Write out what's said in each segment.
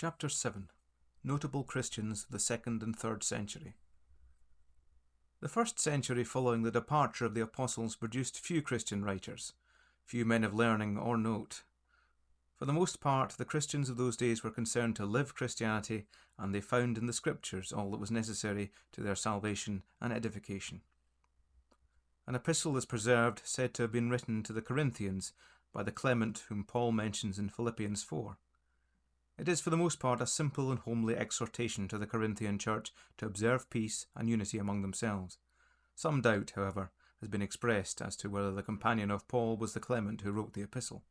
Chapter 7. Notable Christians of the 2nd and 3rd century. The 1st century following the departure of the apostles produced few Christian writers, few men of learning or note. For the most part, the Christians of those days were concerned to live Christianity, and they found in the Scriptures all that was necessary to their salvation and edification. An epistle is preserved, said to have been written to the Corinthians by the Clement whom Paul mentions in Philippians 4. It is for the most part a simple and homely exhortation to the Corinthian church to observe peace and unity among themselves. Some doubt, however, has been expressed as to whether the companion of Paul was the Clement who wrote the epistle.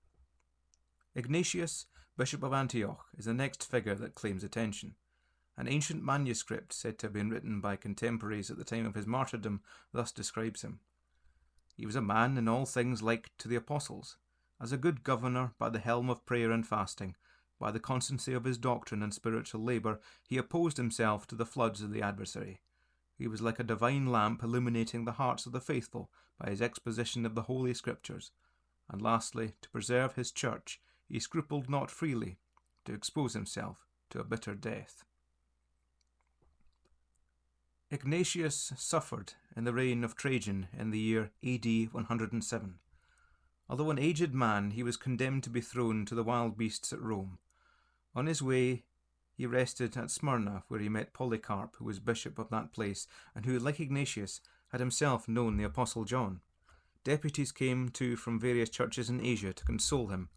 Ignatius, Bishop of Antioch, is the next figure that claims attention. An ancient manuscript, said to have been written by contemporaries at the time of his martyrdom, thus describes him. He was a man in all things like to the apostles, as a good governor by the helm of prayer and fasting. By the constancy of his doctrine and spiritual labour, he opposed himself to the floods of the adversary. He was like a divine lamp illuminating the hearts of the faithful by his exposition of the Holy Scriptures. And lastly, to preserve his church, he scrupled not freely to expose himself to a bitter death. Ignatius suffered in the reign of Trajan in the year AD 107. Although an aged man, he was condemned to be thrown to the wild beasts at Rome. On his way, he rested at Smyrna, where he met Polycarp, who was bishop of that place, and who, like Ignatius, had himself known the Apostle John. Deputies came too from various churches in Asia to console him.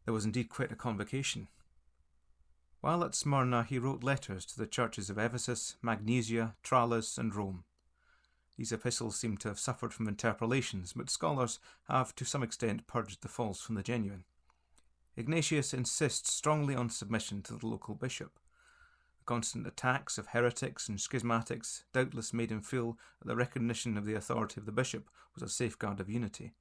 There was indeed quite a convocation. While at Smyrna, he wrote letters to the churches of Ephesus, Magnesia, Tralles, and Rome. These epistles seem to have suffered from interpolations, but scholars have to some extent purged the false from the genuine. Ignatius insists strongly on submission to the local bishop. The constant attacks of heretics and schismatics doubtless made him feel that the recognition of the authority of the bishop was a safeguard of unity.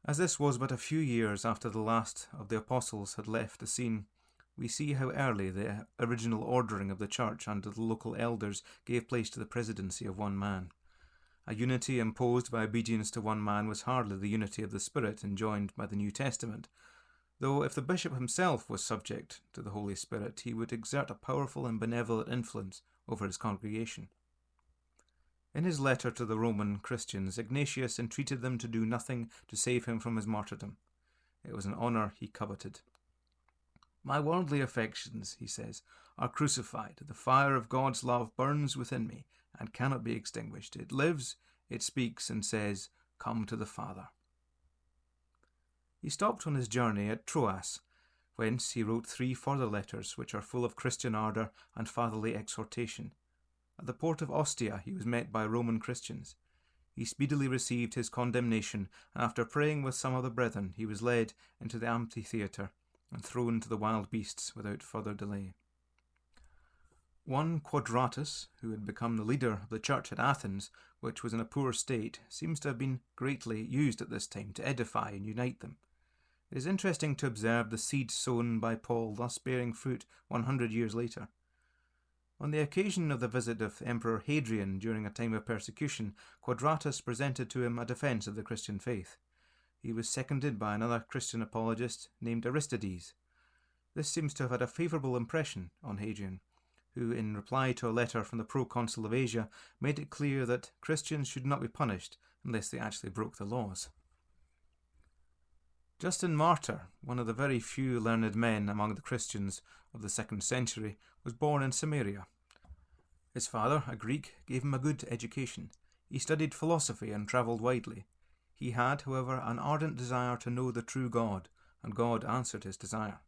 As this was but a few years after the last of the apostles had left the scene, we see how early the original ordering of the church under the local elders gave place to the presidency of one man. A unity imposed by obedience to one man was hardly the unity of the Spirit enjoined by the New Testament, though if the bishop himself was subject to the Holy Spirit, he would exert a powerful and benevolent influence over his congregation. In his letter to the Roman Christians, Ignatius entreated them to do nothing to save him from his martyrdom. It was an honour he coveted. "My worldly affections," he says, "are crucified. The fire of God's love burns within me and cannot be extinguished. It lives, it speaks, and says, 'Come to the Father.'" He stopped on his journey at Troas, whence he wrote 3 further letters which are full of Christian ardour and fatherly exhortation. At the port of Ostia he was met by Roman Christians. He speedily received his condemnation, and after praying with some of the brethren, he was led into the amphitheatre and thrown to the wild beasts without further delay. One Quadratus, who had become the leader of the church at Athens, which was in a poor state, seems to have been greatly used at this time to edify and unite them. It is interesting to observe the seed sown by Paul thus bearing fruit 100 years later. On the occasion of the visit of Emperor Hadrian during a time of persecution, Quadratus presented to him a defence of the Christian faith. He was seconded by another Christian apologist named Aristides. This seems to have had a favourable impression on Hadrian, who, in reply to a letter from the proconsul of Asia, made it clear that Christians should not be punished unless they actually broke the laws. Justin Martyr, one of the very few learned men among the Christians of the 2nd century, was born in Samaria. His father, a Greek, gave him a good education. He studied philosophy and travelled widely. He had, however, an ardent desire to know the true God, and God answered his desire.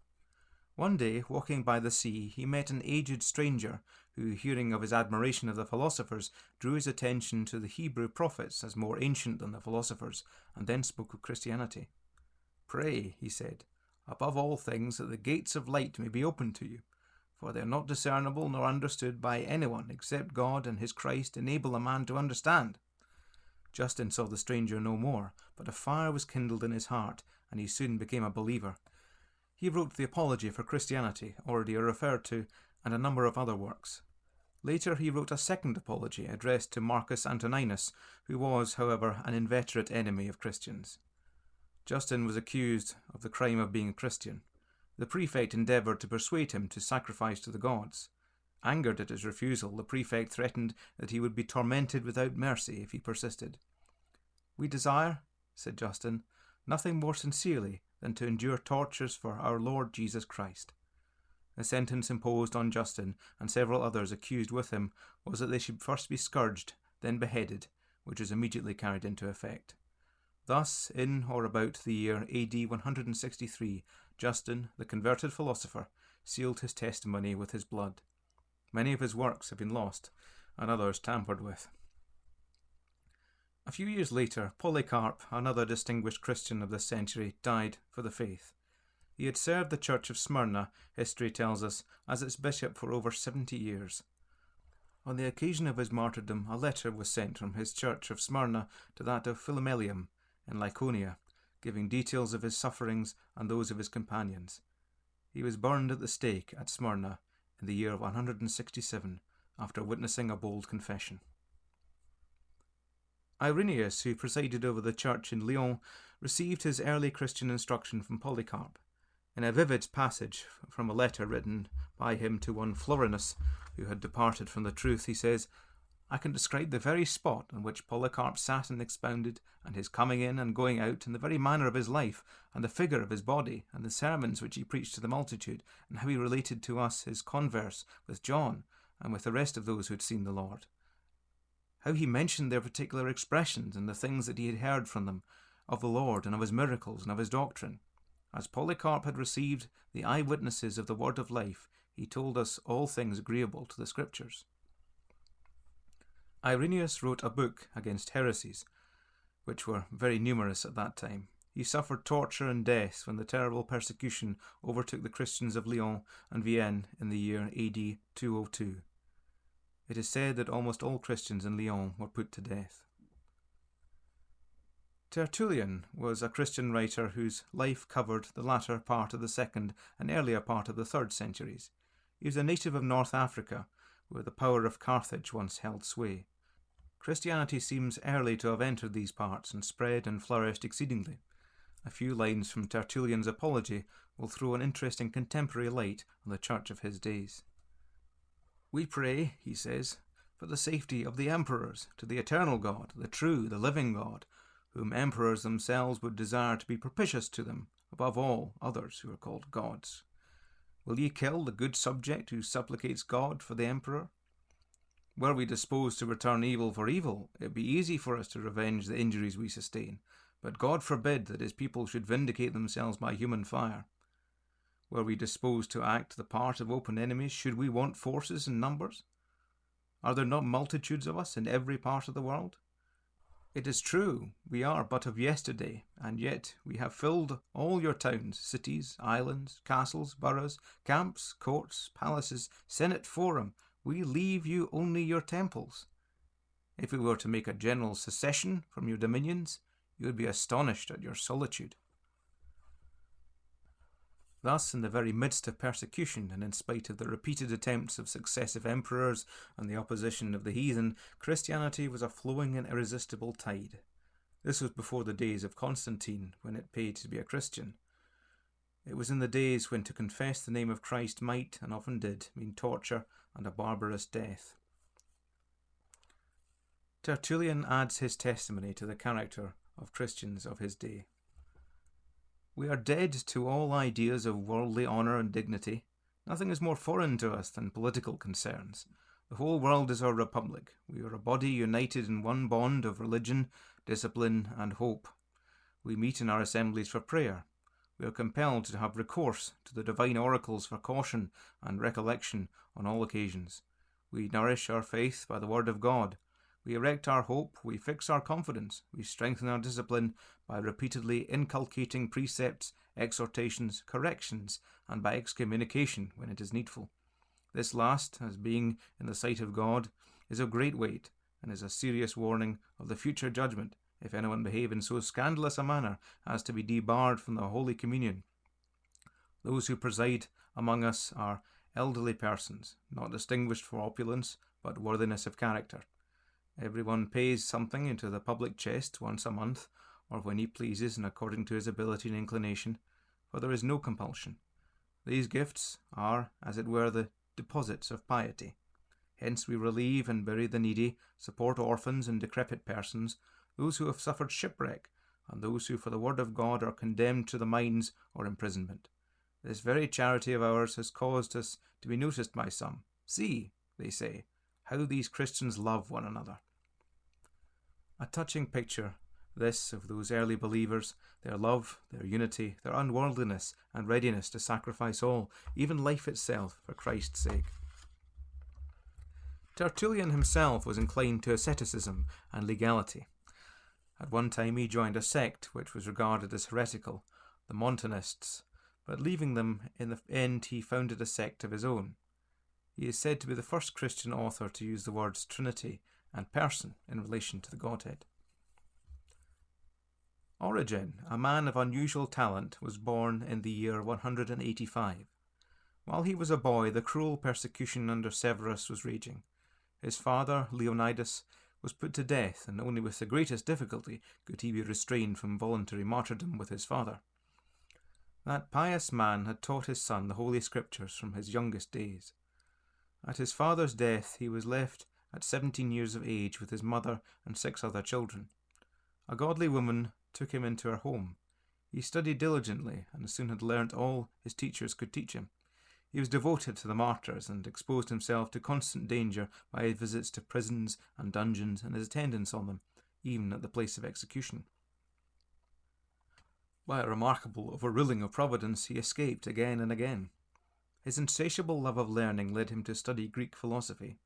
One day, walking by the sea, he met an aged stranger who, hearing of his admiration of the philosophers, drew his attention to the Hebrew prophets as more ancient than the philosophers, and then spoke of Christianity. "Pray," he said, "above all things that the gates of light may be opened to you, for they are not discernible nor understood by anyone except God and his Christ enable a man to understand." Justin saw the stranger no more, but a fire was kindled in his heart, and he soon became a believer. He wrote the Apology for Christianity, already referred to, and a number of other works. Later he wrote a second apology addressed to Marcus Antoninus, who was, however, an inveterate enemy of Christians. Justin was accused of the crime of being a Christian. The prefect endeavoured to persuade him to sacrifice to the gods. Angered at his refusal, the prefect threatened that he would be tormented without mercy if he persisted. "We desire," said Justin, "nothing more sincerely than to endure tortures for our Lord Jesus Christ." The sentence imposed on Justin and several others accused with him was that they should first be scourged, then beheaded, which was immediately carried into effect. Thus, in or about the year AD 163, Justin, the converted philosopher, sealed his testimony with his blood. Many of his works have been lost, and others tampered with. A few years later, Polycarp, another distinguished Christian of this century, died for the faith. He had served the Church of Smyrna, history tells us, as its bishop for over 70 years. On the occasion of his martyrdom, a letter was sent from his church of Smyrna to that of Philomelium in Lycaonia, giving details of his sufferings and those of his companions. He was burned at the stake at Smyrna in the year 167, after witnessing a bold confession. Irenaeus, who presided over the church in Lyon, received his early Christian instruction from Polycarp. In a vivid passage from a letter written by him to one Florinus, who had departed from the truth, he says, "I can describe the very spot on which Polycarp sat and expounded, and his coming in and going out, and the very manner of his life, and the figure of his body, and the sermons which he preached to the multitude, and how he related to us his converse with John, and with the rest of those who had seen the Lord. How he mentioned their particular expressions, and the things that he had heard from them, of the Lord, and of his miracles, and of his doctrine. As Polycarp had received the eyewitnesses of the word of life, he told us all things agreeable to the Scriptures." Irenaeus wrote a book against heresies, which were very numerous at that time. He suffered torture and death when the terrible persecution overtook the Christians of Lyon and Vienne in the year AD 202. It is said that almost all Christians in Lyon were put to death. Tertullian was a Christian writer whose life covered the latter part of the 2nd and earlier part of the 3rd centuries. He was a native of North Africa, where the power of Carthage once held sway. Christianity seems early to have entered these parts and spread and flourished exceedingly. A few lines from Tertullian's Apology will throw an interesting contemporary light on the church of his days. "We pray," he says, "for the safety of the emperors, to the eternal God, the true, the living God, whom emperors themselves would desire to be propitious to them, above all others who are called gods. Will ye kill the good subject who supplicates God for the emperor? Were we disposed to return evil for evil, it would be easy for us to revenge the injuries we sustain, but God forbid that his people should vindicate themselves by human fire. Were we disposed to act the part of open enemies, should we want forces and numbers? Are there not multitudes of us in every part of the world? It is true, we are but of yesterday, and yet we have filled all your towns, cities, islands, castles, boroughs, camps, courts, palaces, senate forum. We leave you only your temples. If we were to make a general secession from your dominions, you would be astonished at your solitude." Thus, in the very midst of persecution, and in spite of the repeated attempts of successive emperors and the opposition of the heathen, Christianity was a flowing and irresistible tide. This was before the days of Constantine, when it paid to be a Christian. It was in the days when to confess the name of Christ might, and often did, mean torture and a barbarous death. Tertullian adds his testimony to the character of Christians of his day. "We are dead to all ideas of worldly honour and dignity. Nothing is more foreign to us than political concerns. The whole world is our republic. We are a body united in one bond of religion, discipline, and hope. We meet in our assemblies for prayer. We are compelled to have recourse to the divine oracles for caution and recollection on all occasions. We nourish our faith by the word of God. We erect our hope, we fix our confidence, we strengthen our discipline by repeatedly inculcating precepts, exhortations, corrections, and by excommunication when it is needful. This last, as being in the sight of God, is of great weight, and is a serious warning of the future judgment, if anyone behave in so scandalous a manner as to be debarred from the Holy Communion. Those who preside among us are elderly persons, not distinguished for opulence, but worthiness of character. Everyone pays something into the public chest once a month, or when he pleases and according to his ability and inclination, for there is no compulsion. These gifts are, as it were, the deposits of piety. Hence we relieve and bury the needy, support orphans and decrepit persons, those who have suffered shipwreck, and those who for the word of God are condemned to the mines or imprisonment. This very charity of ours has caused us to be noticed by some. See, they say, how these Christians love one another. A touching picture, this, of those early believers, their love, their unity, their unworldliness, and readiness to sacrifice all, even life itself, for Christ's sake. Tertullian himself was inclined to asceticism and legality. At one time he joined a sect which was regarded as heretical, the Montanists, but leaving them in the end he founded a sect of his own. He is said to be the first Christian author to use the words Trinity and person in relation to the Godhead. Origen, a man of unusual talent, was born in the year 185. While he was a boy, the cruel persecution under Severus was raging. His father, Leonidas, was put to death, and only with the greatest difficulty could he be restrained from voluntary martyrdom with his father. That pious man had taught his son the Holy Scriptures from his youngest days. At his father's death he was left at 17 years of age with his mother and 6 other children. A godly woman took him into her home. He studied diligently and soon had learnt all his teachers could teach him. He was devoted to the martyrs and exposed himself to constant danger by his visits to prisons and dungeons and his attendance on them, even at the place of execution. By a remarkable overruling of Providence, he escaped again and again. His insatiable love of learning led him to study Greek philosophy.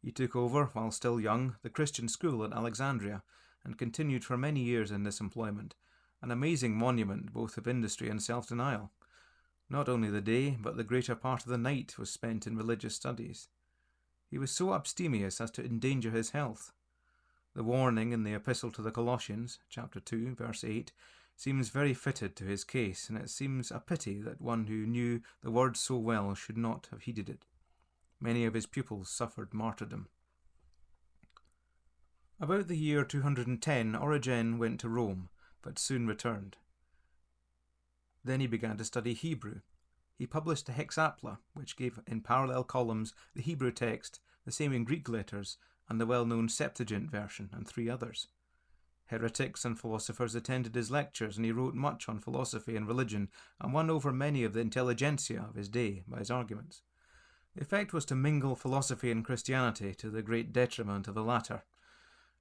He took over, while still young, the Christian school at Alexandria, and continued for many years in this employment, an amazing monument both of industry and self-denial. Not only the day, but the greater part of the night was spent in religious studies. He was so abstemious as to endanger his health. The warning in the Epistle to the Colossians, chapter 2, verse 8, seems very fitted to his case, and it seems a pity that one who knew the word so well should not have heeded it. Many of his pupils suffered martyrdom. About the year 210, Origen went to Rome, but soon returned. Then he began to study Hebrew. He published the Hexapla, which gave in parallel columns the Hebrew text, the same in Greek letters, and the well-known Septuagint version, and 3 others. Heretics and philosophers attended his lectures, and he wrote much on philosophy and religion, and won over many of the intelligentsia of his day by his arguments. The effect was to mingle philosophy and Christianity, to the great detriment of the latter.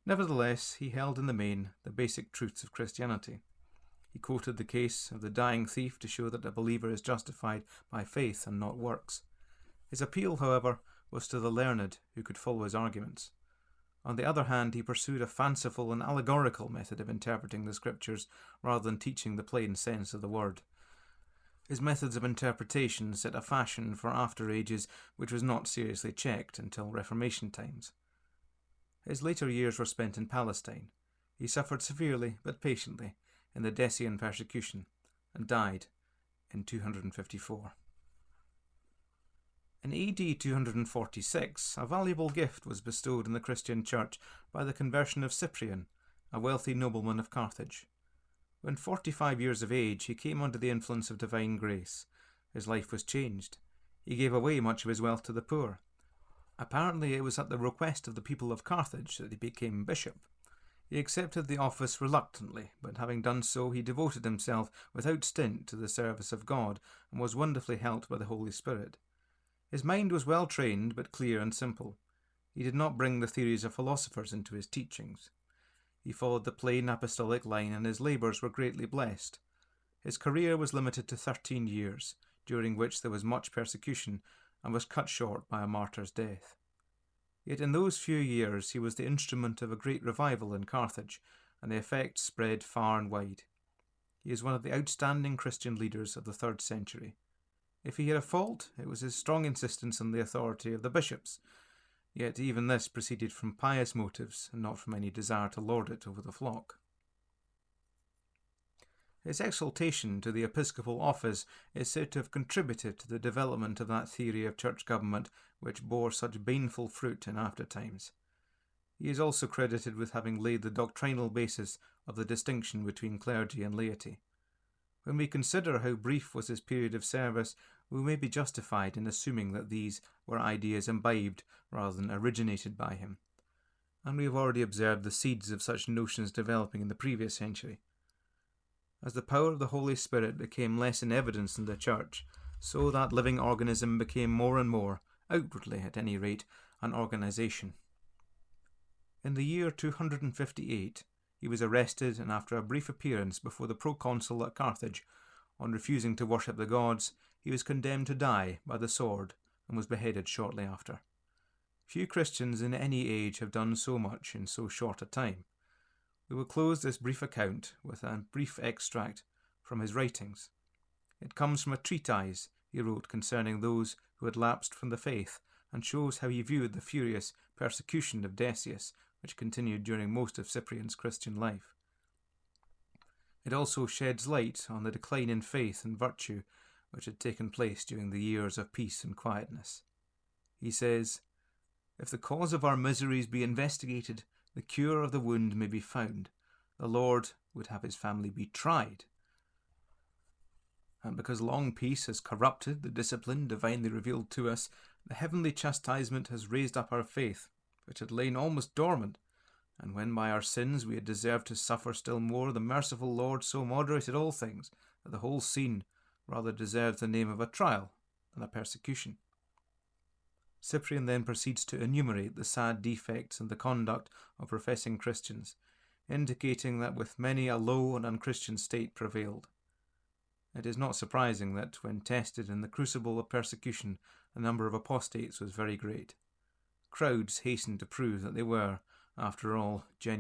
Nevertheless, he held in the main the basic truths of Christianity. He quoted the case of the dying thief to show that a believer is justified by faith and not works. His appeal, however, was to the learned who could follow his arguments. On the other hand, he pursued a fanciful and allegorical method of interpreting the Scriptures rather than teaching the plain sense of the word. His methods of interpretation set a fashion for after ages which was not seriously checked until Reformation times. His later years were spent in Palestine. He suffered severely but patiently in the Decian persecution and died in 254. In AD 246, a valuable gift was bestowed on the Christian Church by the conversion of Cyprian, a wealthy nobleman of Carthage. When 45 years of age, he came under the influence of divine grace. His life was changed. He gave away much of his wealth to the poor. Apparently it was at the request of the people of Carthage that he became bishop. He accepted the office reluctantly, but having done so, he devoted himself without stint to the service of God, and was wonderfully helped by the Holy Spirit. His mind was well trained, but clear and simple. He did not bring the theories of philosophers into his teachings. He followed the plain apostolic line, and his labours were greatly blessed. His career was limited to 13 years, during which there was much persecution, and was cut short by a martyr's death. Yet in those few years he was the instrument of a great revival in Carthage, and the effect spread far and wide. He is one of the outstanding Christian leaders of the 3rd century. If he had a fault, it was his strong insistence on the authority of the bishops, yet even this proceeded from pious motives and not from any desire to lord it over the flock. His exaltation to the episcopal office is said to have contributed to the development of that theory of church government which bore such baneful fruit in after times. He is also credited with having laid the doctrinal basis of the distinction between clergy and laity. When we consider how brief was his period of service, we may be justified in assuming that these were ideas imbibed rather than originated by him. And we have already observed the seeds of such notions developing in the previous century. As the power of the Holy Spirit became less in evidence in the Church, so that living organism became more and more, outwardly at any rate, an organisation. In the year 258, he was arrested, and after a brief appearance before the proconsul at Carthage, on refusing to worship the gods, he was condemned to die by the sword and was beheaded shortly after. Few Christians in any age have done so much in so short a time. We will close this brief account with a brief extract from his writings. It comes from a treatise he wrote concerning those who had lapsed from the faith, and shows how he viewed the furious persecution of Decius, which continued during most of Cyprian's Christian life. It also sheds light on the decline in faith and virtue which had taken place during the years of peace and quietness. He says, "If the cause of our miseries be investigated, the cure of the wound may be found. The Lord would have his family be tried. And because long peace has corrupted the discipline divinely revealed to us, the heavenly chastisement has raised up our faith, which had lain almost dormant. And when by our sins we had deserved to suffer still more, the merciful Lord so moderated all things that the whole scene rather deserves the name of a trial than a persecution." Cyprian then proceeds to enumerate the sad defects in the conduct of professing Christians, indicating that with many a low and unchristian state prevailed. It is not surprising that, when tested in the crucible of persecution, the number of apostates was very great. Crowds hastened to prove that they were, after all, genuine